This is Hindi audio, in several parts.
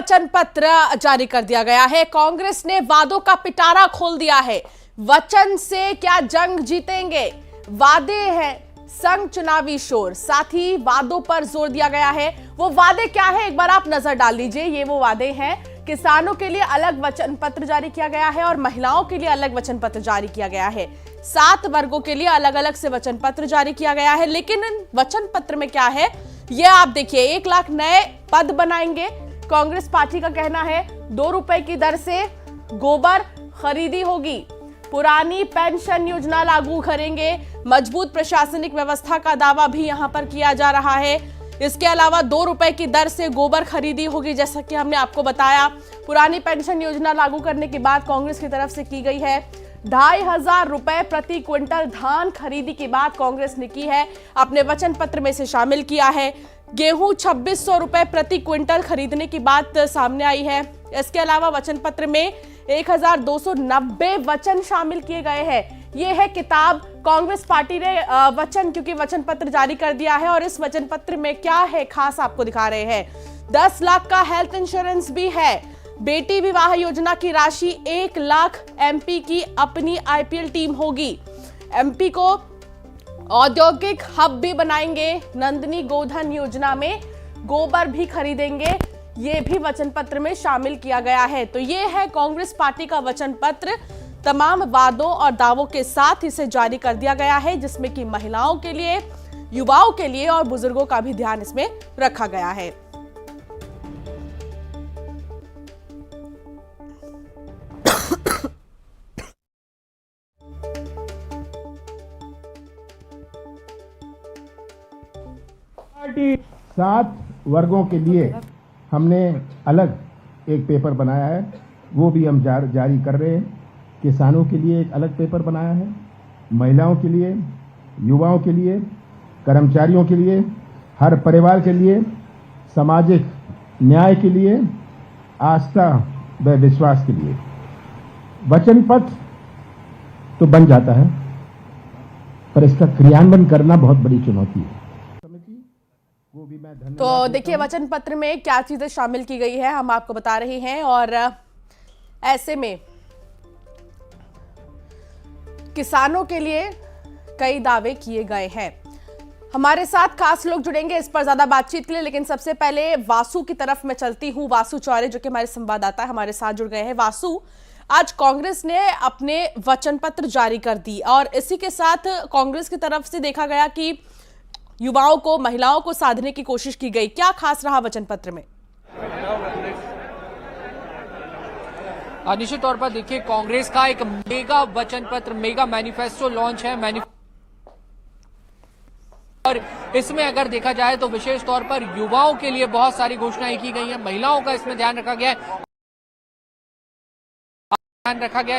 वचन पत्र जारी कर दिया गया है। कांग्रेस ने वादों का पिटारा खोल दिया है। वचन से क्या जंग जीतेंगे, वादे हैं संग चुनावी शोर, साथ ही वादों पर जोर दिया गया है। वो वादे क्या है, एक बार आप नजर डाल लीजिए। ये वो वादे हैं, किसानों के लिए अलग वचन पत्र जारी किया गया है और महिलाओं के लिए अलग वचन पत्र जारी किया गया है। 7 वर्गों के लिए अलग अलग से वचन पत्र जारी किया गया है। लेकिन वचन पत्र में क्या है, ये आप देखिए। 1 लाख नए पद बनाएंगे। कांग्रेस पार्टी का कहना है 2 रुपए की दर से गोबर खरीदी होगी। पुरानी पेंशन योजना लागू करेंगे। मजबूत प्रशासनिक व्यवस्था का दावा भी यहां पर किया जा रहा है। इसके अलावा 2 रुपए की दर से गोबर खरीदी होगी, जैसा कि हमने आपको बताया। पुरानी पेंशन योजना लागू करने की बात कांग्रेस की तरफ से की गई है। 2500 रुपए प्रति क्विंटल धान खरीदी की बात कांग्रेस ने की है, अपने वचन पत्र में से शामिल किया है। गेहूं 2600 रुपए प्रति क्विंटल खरीदने की बात सामने आई है। इसके अलावा वचन पत्र में 1290 वचन शामिल किए गए हैं। ये है किताब। कांग्रेस पार्टी ने वचन, क्योंकि वचन पत्र जारी कर दिया है और इस वचन पत्र में क्या है खास आपको दिखा रहे हैं। 10 लाख का हेल्थ इंश्योरेंस भी है। बेटी विवाह योजना की राशि 1 लाख। एमपी की अपनी आईपीएल टीम होगी। एमपी को औद्योगिक हब भी बनाएंगे। नंदिनी गोधन योजना में गोबर भी खरीदेंगे। ये भी वचन पत्र में शामिल किया गया है। तो ये है कांग्रेस पार्टी का वचन पत्र। तमाम वादों और दावों के साथ इसे जारी कर दिया गया है, जिसमें कि महिलाओं के लिए, युवाओं के लिए और बुजुर्गों का भी ध्यान इसमें रखा गया है। पार्टी 7 वर्गों के लिए हमने अलग एक पेपर बनाया है, वो भी हम जारी कर रहे हैं। किसानों के लिए एक अलग पेपर बनाया है, महिलाओं के लिए, युवाओं के लिए, कर्मचारियों के लिए, हर परिवार के लिए, सामाजिक न्याय के लिए, आस्था व विश्वास के लिए। वचन पत्र तो बन जाता है, पर इसका क्रियान्वयन करना बहुत बड़ी चुनौती है। तो देखिए, वचन पत्र में क्या चीजें शामिल की गई है हम आपको बता रहे हैं। और ऐसे में किसानों के लिए कई दावे किए गए हैं। हमारे साथ खास लोग जुड़ेंगे इस पर ज्यादा बातचीत के लिए, लेकिन सबसे पहले वासु की तरफ मैं चलती हूं। वासु चौरे, जो कि हमारे संवाददाता है, हमारे साथ जुड़ गए हैं। वासु, आज कांग्रेस ने अपने वचन पत्र जारी कर दी और इसी के साथ कांग्रेस की तरफ से देखा गया कि युवाओं को, महिलाओं को साधने की कोशिश की गई। क्या खास रहा वचन पत्र में? निश्चित तौर पर देखिए, कांग्रेस का एक मेगा वचन पत्र, मेगा मैनिफेस्टो लॉन्च है। और इसमें अगर देखा जाए तो विशेष तौर पर युवाओं के लिए बहुत सारी घोषणाएं की गई हैं, महिलाओं का इसमें ध्यान रखा गया है।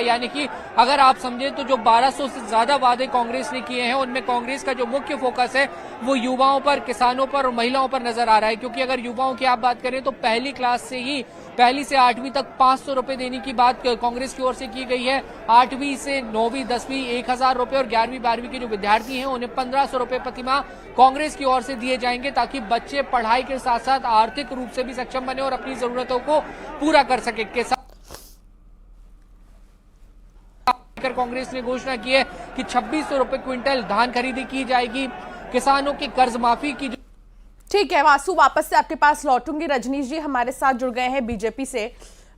यानी कि अगर आप समझे तो जो 1200 से ज्यादा वादे कांग्रेस ने किए हैं, उनमें कांग्रेस का जो मुख्य फोकस है वो युवाओं पर, किसानों पर और महिलाओं पर नजर आ रहा है। क्योंकि अगर युवाओं की आप बात करें तो पहली से 8वीं तक 500 रुपए देने की बात कांग्रेस की ओर से की गई है। 8वीं से 9वीं 10वीं 1000 रुपए और 11वीं 12वीं के जो विद्यार्थी हैं उन्हें 1500 रुपए प्रतिमाह कांग्रेस की ओर से दिए जाएंगे, ताकि बच्चे पढ़ाई के साथ साथ आर्थिक रूप से भी सक्षम बने और अपनी जरूरतों को पूरा कर सके। कांग्रेस ने घोषणा की है कि 2600 रुपए क्विंटल धान खरीदी की जाएगी। किसानों की कर्ज माफी की। ठीक है वासु, वापस से आपके पास लौटूंगी। रजनीश जी हमारे साथ जुड़ गए हैं बीजेपी से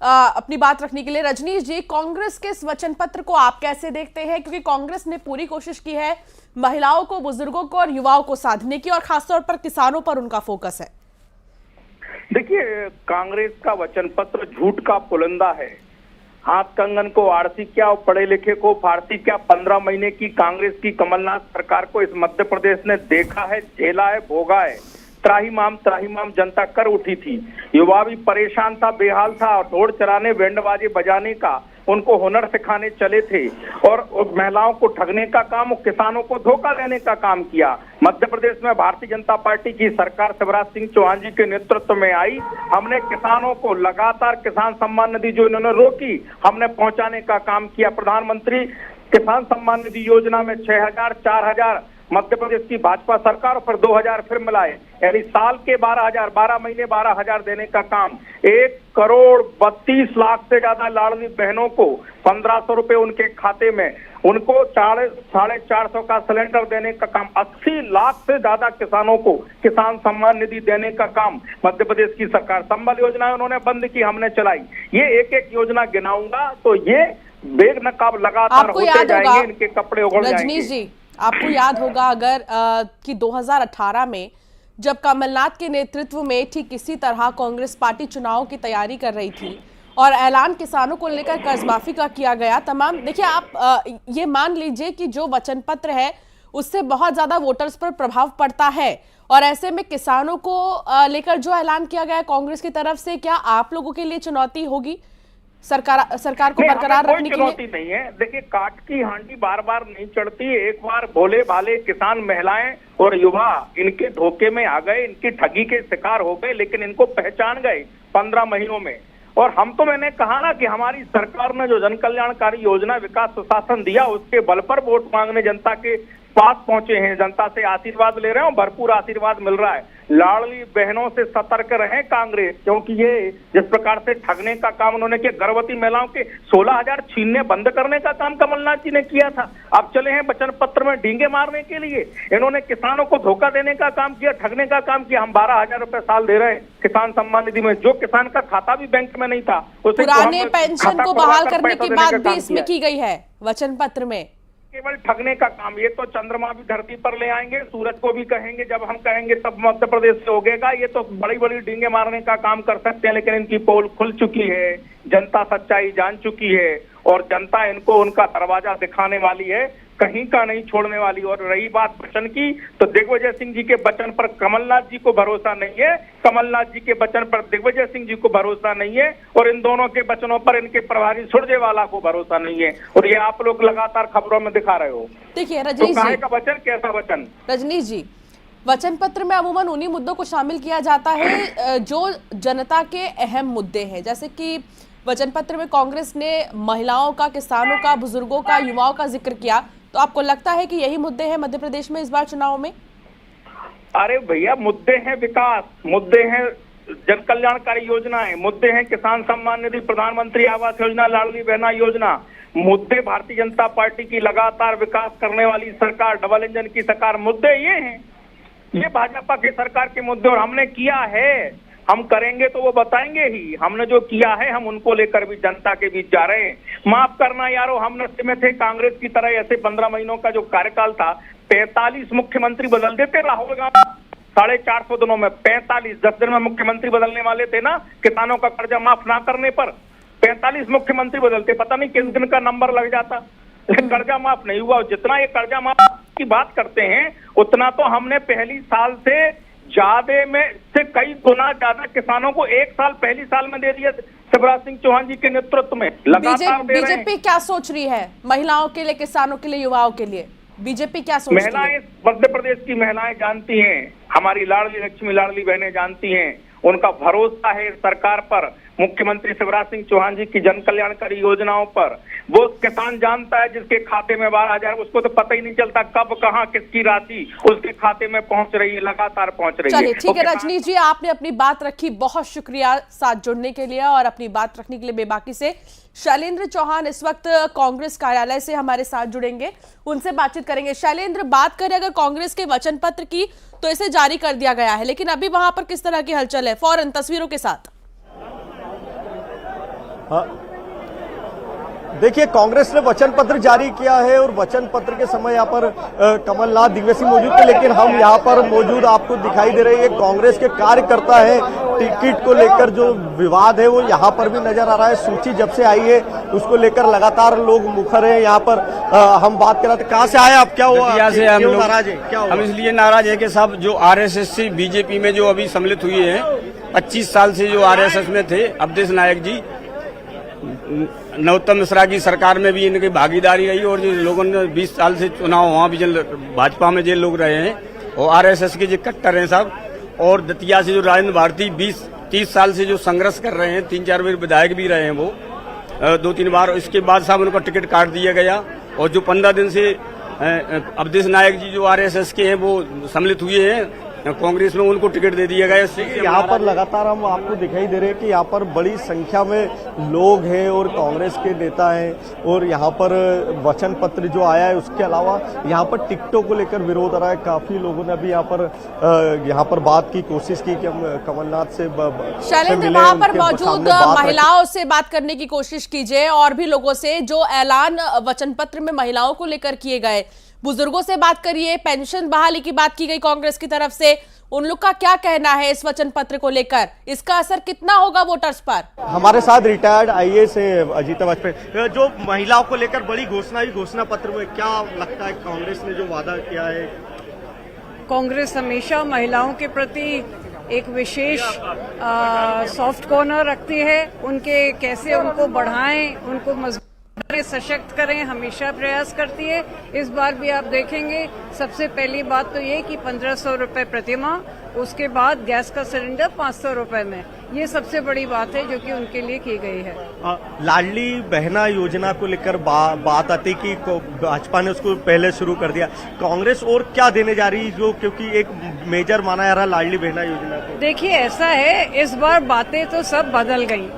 अपनी बात रखने के लिए। रजनीश जी, कांग्रेस के इस वचन पत्र को आप कैसे देखते हैं? क्योंकि कांग्रेस ने पूरी कोशिश की है महिलाओं को, बुजुर्गों को और युवाओं को साधने की, और खासतौर पर किसानों पर उनका फोकस है। देखिए, कांग्रेस का वचन पत्र झूठ का पुलिंदा है। हाथ कंगन को आरती क्या और पढ़े लिखे को फारसी क्या। 15 महीने की कांग्रेस की कमलनाथ सरकार को इस मध्य प्रदेश ने देखा है, झेला है, भोगा है। त्राहिमाम जनता कर उठी थी। युवा भी परेशान था, बेहाल था, और ढोल चलाने, बैंड बाजे बजाने का उनको हुनर सिखाने चले थे और महिलाओं को ठगने का काम और किसानों को धोखा देने का काम किया। मध्य प्रदेश में भारतीय जनता पार्टी की सरकार शिवराज सिंह चौहान जी के नेतृत्व में आई। हमने किसानों को लगातार किसान सम्मान निधि जो इन्होंने रोकी, हमने पहुंचाने का काम किया। प्रधानमंत्री किसान सम्मान निधि योजना में 6000 4000 मध्य प्रदेश की भाजपा सरकार, फिर 2000 फिर मिलाए, यानी साल के 12,000, 12 महीने 12,000 देने का काम। 1,32,00,000 से ज्यादा लाडली बहनों को 1,500 रुपए उनके खाते में, उनको 450 का सिलेंडर देने का काम। 80 लाख से ज्यादा किसानों को किसान सम्मान निधि देने का काम मध्य प्रदेश की सरकार। संबल योजना उन्होंने बंद की, हमने चलाई। ये एक एक योजना गिनाऊंगा तो ये बेनकाब लगातार होते जाएंगे, इनके कपड़े उगड़ जाएंगे। रजनीश जी, आपको याद होगा अगर कि 2018 में जब कमलनाथ के नेतृत्व में ठीक इसी तरह कांग्रेस पार्टी चुनाव की तैयारी कर रही थी और ऐलान किसानों को लेकर कर्ज माफी का किया गया तमाम। देखिए, आप ये मान लीजिए कि जो वचन पत्र है उससे बहुत ज्यादा वोटर्स पर प्रभाव पड़ता है, और ऐसे में किसानों को लेकर जो ऐलान किया गया कांग्रेस की तरफ से, क्या आप लोगों के लिए चुनौती होगी सरकार को बरकरार रखने के लिए? चुनौती नहीं है। देखिए, काट की हांडी बार बार नहीं चढ़ती। एक बार भोले भाले किसान, महिलाएं और युवा इनके धोखे में आ गए, इनकी ठगी के शिकार हो गए, लेकिन इनको पहचान गए 15 महीनों में। और हम तो, मैंने कहा ना कि हमारी सरकार ने जो जन कल्याणकारी योजना, विकास सुशासन दिया, उसके बल पर वोट मांगने जनता के पास पहुंचे हैं, जनता से आशीर्वाद ले रहे हैं, भरपूर आशीर्वाद मिल रहा है। लाडली बहनों से सतर्क रहें कांग्रेस, क्योंकि ये जिस प्रकार से ठगने का काम उन्होंने किया, गर्भवती महिलाओं के 16,000 छीनने बंद करने का काम कमलनाथ जी ने किया था। अब चले हैं वचन पत्र में डींगे मारने के लिए। इन्होंने किसानों को धोखा देने का काम किया, ठगने का काम किया। हम 12,000 रुपए साल दे रहे हैं किसान सम्मान निधि में, जो किसान का खाता भी बैंक में नहीं था, उसे पुराने पेंशन को बहाल करने की बात भी इसमें की गई है वचन पत्र में। केवल ठगने का काम। ये तो चंद्रमा भी धरती पर ले आएंगे, सूरज को भी कहेंगे, जब हम कहेंगे तब मध्य प्रदेश से होगेगा। ये तो बड़ी बड़ी डींगे मारने का काम कर सकते हैं, लेकिन इनकी पोल खुल चुकी है, जनता सच्चाई जान चुकी है, और जनता इनको उनका दरवाजा दिखाने वाली है, कहीं का नहीं छोड़ने वाली। और रही बात वचन की, तो दिग्विजय सिंह जी के वचन पर कमलनाथ जी को भरोसा नहीं है, कमलनाथ जी के वचन पर दिग्विजय सिंह जी को भरोसा नहीं है, और इन दोनों के वचनों पर इनके प्रभारी सुरजेवाला को भरोसा नहीं है। और ये आप लोग लगातार खबरों में दिखा रहे हो। देखिए रजनीश जी, का वचन कैसा वचन? रजनीश जी, वचन पत्र में अमूमन उन्हीं मुद्दों को शामिल किया जाता है जो जनता के अहम मुद्दे हैं। जैसे कि वचन पत्र में कांग्रेस ने महिलाओं का, किसानों का, बुजुर्गों का, युवाओं का जिक्र किया। तो आपको लगता है कि यही मुद्दे हैं मध्य प्रदेश में इस बार चुनाव में? अरे भैया, मुद्दे हैं विकास, मुद्दे हैं जन कल्याणकारी योजनाएं, मुद्दे हैं किसान सम्मान निधि, प्रधानमंत्री आवास योजना, लाडली बहना योजना, मुद्दे भारतीय जनता पार्टी की लगातार विकास करने वाली सरकार, डबल इंजन की सरकार। मुद्दे ये हैं, ये भाजपा की सरकार के मुद्दे। और हमने किया है, हम करेंगे तो वो बताएंगे ही। हमने जो किया है, हम उनको लेकर भी जनता के बीच जा रहे हैं। माफ करना यारो, हम नशे में थे कांग्रेस की तरह। ऐसे 15 महीनों का जो कार्यकाल था, 45 मुख्यमंत्री बदल देते राहुल गांधी 450 दिनों में। 45 10 दिन में मुख्यमंत्री बदलने वाले थे ना, किसानों का कर्जा माफ ना करने पर 45 मुख्यमंत्री बदलते, पता नहीं किस दिन का नंबर लग जाता, लेकिन कर्जा माफ नहीं हुआ। जितना ये कर्जा माफ की बात करते हैं, उतना तो हमने पहली साल से ज्यादा में से कई गुना ज्यादा किसानों को एक साल पहली साल में दे दिया शिवराज सिंह चौहान जी के नेतृत्व में। लगातार बीजेपी क्या सोच रही है महिलाओं के लिए, किसानों के लिए, युवाओं के लिए? बीजेपी क्या सोच रही है? महिलाएं, मध्य प्रदेश की महिलाएं जानती हैं, हमारी लाडली लक्ष्मी, लाडली बहनें जानती हैं, उनका भरोसा है सरकार पर, मुख्यमंत्री शिवराज सिंह चौहान जी की जन कल्याणकारी योजनाओं पर। वो किसान जानता है जिसके खाते में 12,000, उसको तो पता ही नहीं चलता कब कहां किसकी राशि उसके खाते में पहुंच रही है, लगातार पहुंच रही है। चलिए ठीक है रजनीश जी, आपने अपनी बात रखी, बहुत शुक्रिया साथ जुड़ने के लिए और अपनी बात रखने के लिए बेबाकी से। शैलेंद्र चौहान इस वक्त कांग्रेस कार्यालय से हमारे साथ जुड़ेंगे, उनसे बातचीत करेंगे। शैलेंद्र, बात करें अगर कांग्रेस के वचन पत्र की, तो इसे जारी कर दिया गया है, लेकिन अभी वहां पर किस तरह की हलचल है फौरन तस्वीरों के साथ? देखिए, कांग्रेस ने वचन पत्र जारी किया है और वचन पत्र के समय यहाँ पर कमलनाथ, दिग्विजय सिंह मौजूद थे, लेकिन हम यहाँ पर मौजूद आपको दिखाई दे रहे हैं कांग्रेस के कार्यकर्ता है। टिकट को लेकर जो विवाद है वो यहाँ पर भी नजर आ रहा है। सूची जब से आई है उसको लेकर लगातार लोग मुखर हैं। यहाँ पर हम बात कर रहे थे, कहाँ से आए आप, क्या हुआ, क्यों नाराज है? क्या हम इसलिए नाराज है कि साहब जो आरएसएस से बीजेपी में जो अभी सम्मिलित हुए हैं, 25 साल से जो आरएसएस में थे, अवधेश नायक जी, नरोत्तम मिश्रा की सरकार में भी इनकी भागीदारी रही, और जो लोगों ने 20 साल से चुनाव वहां भी भाजपा में जो लोग रहे हैं वो आरएसएस के जो कट्टर हैं साहब। और दतिया से जो राजेंद्र भारती 20-30 साल से जो संघर्ष कर रहे हैं, 3-4 बार विधायक भी रहे हैं वो, 2-3 बार। इसके बाद साहब उनका टिकट काट दिया गया, और जो 15 दिन से अवधेश नायक जी जो आरएसएस के हैं वो सम्मिलित हुए हैं कांग्रेस में, उनको टिकट दे दिया गया। यहाँ पर लगातार हम आपको दिखाई दे रहे हैं कि यहाँ पर बड़ी संख्या में लोग हैं और कांग्रेस के नेता हैं, और यहाँ पर वचन पत्र जो आया है उसके अलावा यहाँ पर टिकटों को लेकर विरोध आ रहा है। काफी लोगों ने अभी यहाँ पर बात की कोशिश की कि हम कमलनाथ से शैलेंद्र वहां पर मौजूद महिलाओं से बात करने की कोशिश कीजिए और भी लोगों से जो ऐलान वचन पत्र में महिलाओं को लेकर किए गए, बुजुर्गों से बात करिए, पेंशन बहाली की बात की गई कांग्रेस की तरफ से, उन लोग का क्या कहना है इस वचन पत्र को लेकर, इसका असर कितना होगा वोटर्स पर? हमारे साथ रिटायर्ड आईएएस है अजीता वाजपेयी। जो महिलाओं को लेकर बड़ी घोषणा हुई, घोषणा पत्र में क्या लगता है कांग्रेस ने जो वादा किया है? कांग्रेस हमेशा महिलाओं के प्रति एक विशेष सॉफ्ट कॉर्नर रखती है। उनके कैसे उनको बढ़ाएं, उनको मजबूत सशक्त करें, हमेशा प्रयास करती है। इस बार भी आप देखेंगे सबसे पहली बात तो ये कि 1500 रुपए प्रति माह, उसके बाद गैस का सिलेंडर 500 रुपए में, ये सबसे बड़ी बात है जो कि उनके लिए की गई है। लाडली बहना योजना को लेकर बात आती कि भाजपा ने उसको पहले शुरू कर दिया, कांग्रेस और क्या देने जा रही है जो, क्योंकि एक मेजर माना जा रहा लाडली बहना योजना को? देखिए ऐसा है, इस बार बातें तो सब बदल गई,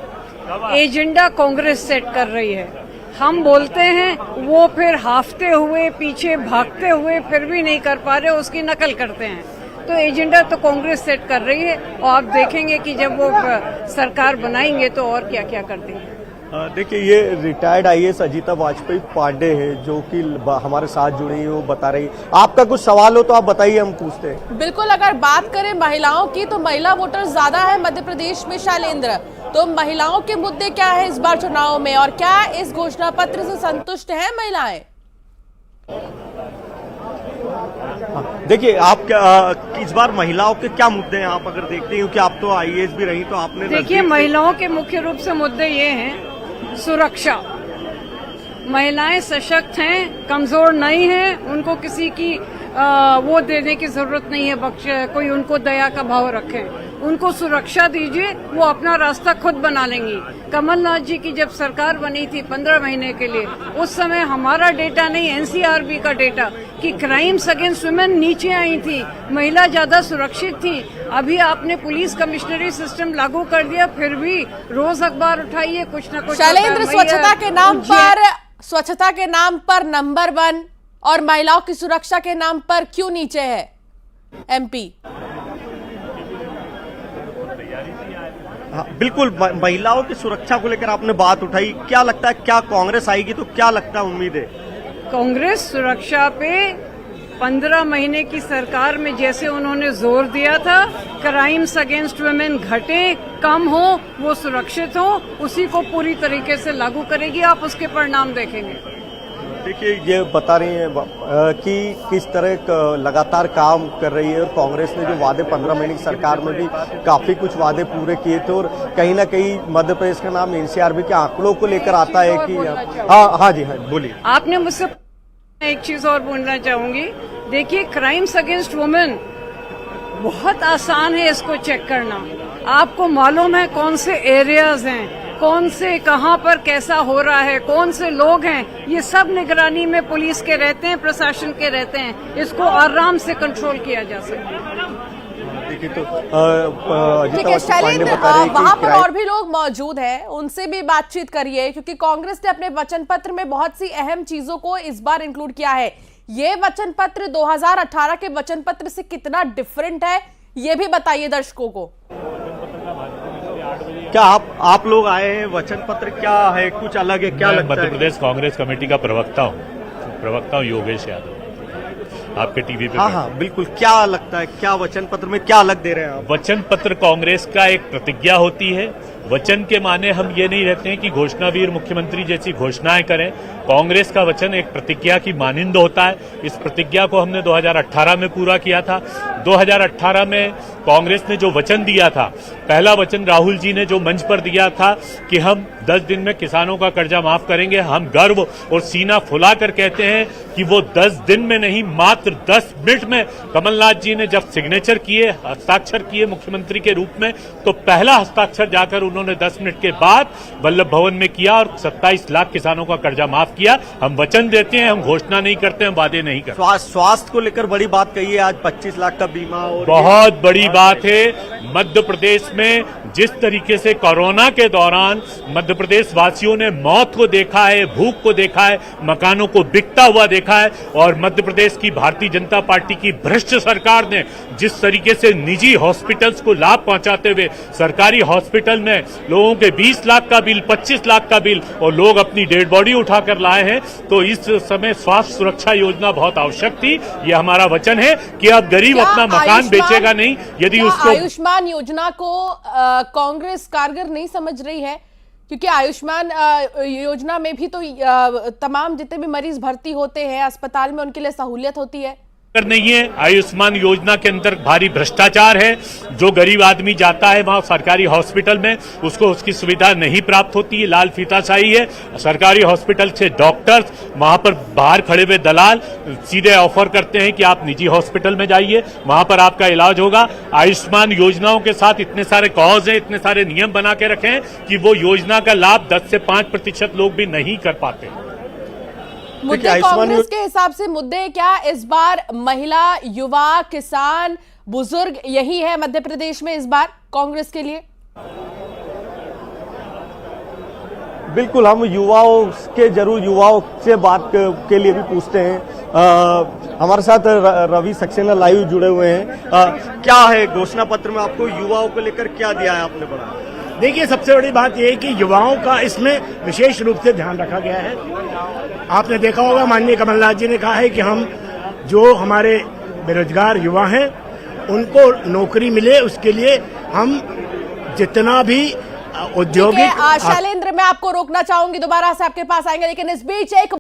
एजेंडा कांग्रेस सेट कर रही है। हम बोलते हैं, वो फिर हाफते हुए पीछे भागते हुए फिर भी नहीं कर पा रहे, उसकी नकल करते हैं। तो एजेंडा तो कांग्रेस सेट कर रही है और आप देखेंगे कि जब वो सरकार बनाएंगे तो और क्या क्या कर देंगे। देखिए ये रिटायर्ड आईएएस अजीता वाजपेयी पांडे है जो कि हमारे साथ जुड़ी है, वो बता रही। आपका कुछ सवाल हो तो आप बताइए, हम पूछते हैं। बिल्कुल, अगर बात करें महिलाओं की तो महिला वोटर ज्यादा है मध्य प्रदेश में शैलेंद्र, तो महिलाओं के मुद्दे क्या है इस बार चुनाव में और क्या इस घोषणा पत्र से संतुष्ट हैं महिलाएं? देखिए आप इस बार महिलाओं के क्या मुद्दे हैं आप अगर देखते हैं, कि आप तो आईएएस भी रही, तो आपने देखिए महिलाओं के मुख्य रूप से मुद्दे ये हैं, सुरक्षा। महिलाएं सशक्त हैं, कमजोर नहीं हैं, उनको किसी की वो देने की जरूरत नहीं है, कोई उनको दया का भाव रखे, उनको सुरक्षा दीजिए, वो अपना रास्ता खुद बना लेंगी। कमलनाथ जी की जब सरकार बनी थी 15 महीने के लिए, उस समय हमारा डेटा नहीं, एनसीआरबी का डेटा, कि क्राइम्स अगेंस्ट वुमेन नीचे आई थी, महिला ज्यादा सुरक्षित थी। अभी आपने पुलिस कमिश्नरी सिस्टम लागू कर दिया, फिर भी रोज अखबार उठाइए कुछ न कुछ। शैलेंद्र, स्वच्छता के नाम पर नंबर 1 और महिलाओं की सुरक्षा के नाम पर क्यों नीचे है एमपी? बिल्कुल, महिलाओं की सुरक्षा को लेकर आपने बात उठाई, क्या लगता है क्या कांग्रेस आएगी तो क्या लगता है, उम्मीद है? कांग्रेस सुरक्षा पे 15 महीने की सरकार में जैसे उन्होंने जोर दिया था, क्राइम्स अगेंस्ट वुमेन घटे, कम हो, वो सुरक्षित हो, उसी को पूरी तरीके से लागू करेगी। आप उसके परिणाम देखेंगे। देखिए ये बता रही हैं कि किस तरह लगातार काम कर रही है, और कांग्रेस ने जो वादे 15 महीने की सरकार में भी काफी कुछ वादे पूरे किए थे, और कहीं ना कहीं मध्य प्रदेश का नाम एनसीआरबी के आंकड़ों को लेकर आता है कि हाँ जी बोलिए। आपने मुझसे एक चीज और बोलना चाहूंगी, देखिए क्राइम्स अगेंस्ट वुमेन बहुत आसान है इसको चेक करना। आपको मालूम है कौन से एरियाज हैं, कौन से कहां पर कैसा हो रहा है, कौन से लोग हैं, ये सब निगरानी में पुलिस के रहते हैं, प्रशासन के रहते हैं, इसको आराम से कंट्रोल किया जा सकता है। देखिए तो ठीक है शैलेंद्र, वहां पर और भी लोग मौजूद हैं, उनसे भी बातचीत करिए, क्योंकि कांग्रेस ने अपने वचन पत्र में बहुत सी अहम चीजों को इस बार इंक्लूड किया है। ये वचन पत्र 2018 के वचन पत्र से कितना डिफरेंट है, ये भी बताइए दर्शकों को। क्या आप लोग आए हैं, वचन पत्र क्या है, कुछ अलग है, क्या लगता है? मध्य प्रदेश कांग्रेस कमेटी का प्रवक्ता हूँ योगेश यादव, आपके टीवी पे। हाँ बिल्कुल, क्या लगता है क्या वचन पत्र में क्या अलग दे रहे हैं आप? वचन पत्र कांग्रेस का एक प्रतिज्ञा होती है। वचन के माने हम ये नहीं रहते हैं कि घोषणावीर मुख्यमंत्री जैसी घोषणाएं करें। कांग्रेस का वचन एक प्रतिज्ञा की मानिंद होता है। इस प्रतिज्ञा को हमने 2018 में पूरा किया था। 2018 में कांग्रेस ने जो वचन दिया था, पहला वचन राहुल जी ने जो मंच पर दिया था कि हम 10 दिन में किसानों का कर्जा माफ करेंगे, हम गर्व और सीना फुलाकर कहते हैं कि वो 10 दिन में नहीं, मात्र 10 मिनट में कमलनाथ जी ने जब सिग्नेचर किए, हस्ताक्षर किए मुख्यमंत्री के रूप में, तो पहला हस्ताक्षर जाकर उन्होंने 10 मिनट के बाद वल्लभ भवन में किया और 27 लाख किसानों का कर्जा माफ किया। हम वचन देते हैं, हम घोषणा नहीं करते, हम वादे नहीं करते। स्वास्थ्य को लेकर बड़ी बात कही है आज, 25 लाख का बीमा। और बहुत बड़ी बात है। मध्य प्रदेश में जिस तरीके से कोरोना के दौरान मध्य प्रदेश वासियों ने मौत को देखा है, भूख को देखा है, मकानों को बिकता हुआ देखा है, और मध्य प्रदेश की भारतीय जनता पार्टी की भ्रष्ट सरकार ने जिस तरीके से निजी हॉस्पिटल्स को लाभ पहुंचाते हुए सरकारी हॉस्पिटल में लोगों के 20 लाख का बिल, 25 लाख का बिल, और लोग अपनी डेड बॉडी उठाकर लाए हैं, तो इस समय स्वास्थ्य सुरक्षा योजना बहुत आवश्यक थी। ये हमारा वचन है कि अब गरीब अपना मकान बेचेगा नहीं। यदि उसको आयुष्मान योजना को कांग्रेस कारगर नहीं समझ रही है, क्योंकि आयुष्मान योजना में भी तो तमाम जितने भी मरीज भर्ती होते हैं अस्पताल में उनके लिए सहूलियत होती है। नहीं है। आयुष्मान योजना के अंदर भारी भ्रष्टाचार है। जो गरीब आदमी जाता है वहां सरकारी हॉस्पिटल में, उसको उसकी सुविधा नहीं प्राप्त होती है, लाल फीताशाही है। सरकारी हॉस्पिटल से डॉक्टर्स, वहां पर बाहर खड़े हुए दलाल सीधे ऑफर करते हैं कि आप निजी हॉस्पिटल में जाइए, वहां पर आपका इलाज होगा। आयुष्मान योजनाओं के साथ इतने सारे कॉज हैं, इतने सारे नियम बना के रखे हैं कि वो योजना का लाभ 10 से 5% लोग भी नहीं कर पाते। मुद्दे कांग्रेस के हिसाब से मुद्दे क्या इस बार? महिला, युवा, किसान, बुजुर्ग, यही है मध्य प्रदेश में इस बार कांग्रेस के लिए। बिल्कुल, हम युवाओं से बात के लिए भी पूछते हैं। हमारे साथ रवि सक्सेना लाइव जुड़े हुए हैं। क्या है घोषणा पत्र में आपको युवाओं को लेकर क्या दिया है आपने बना? देखिए, सबसे बड़ी बात यह है कि युवाओं का इसमें विशेष रूप से ध्यान रखा गया है। आपने देखा होगा माननीय कमलनाथ जी ने कहा है कि हम जो हमारे बेरोजगार युवा हैं उनको नौकरी मिले, उसके लिए हम जितना भी औद्योगिक। शैलेंद्र, मैं आपको रोकना चाहूंगी, दोबारा से आपके पास आएंगे, लेकिन इस बीच एक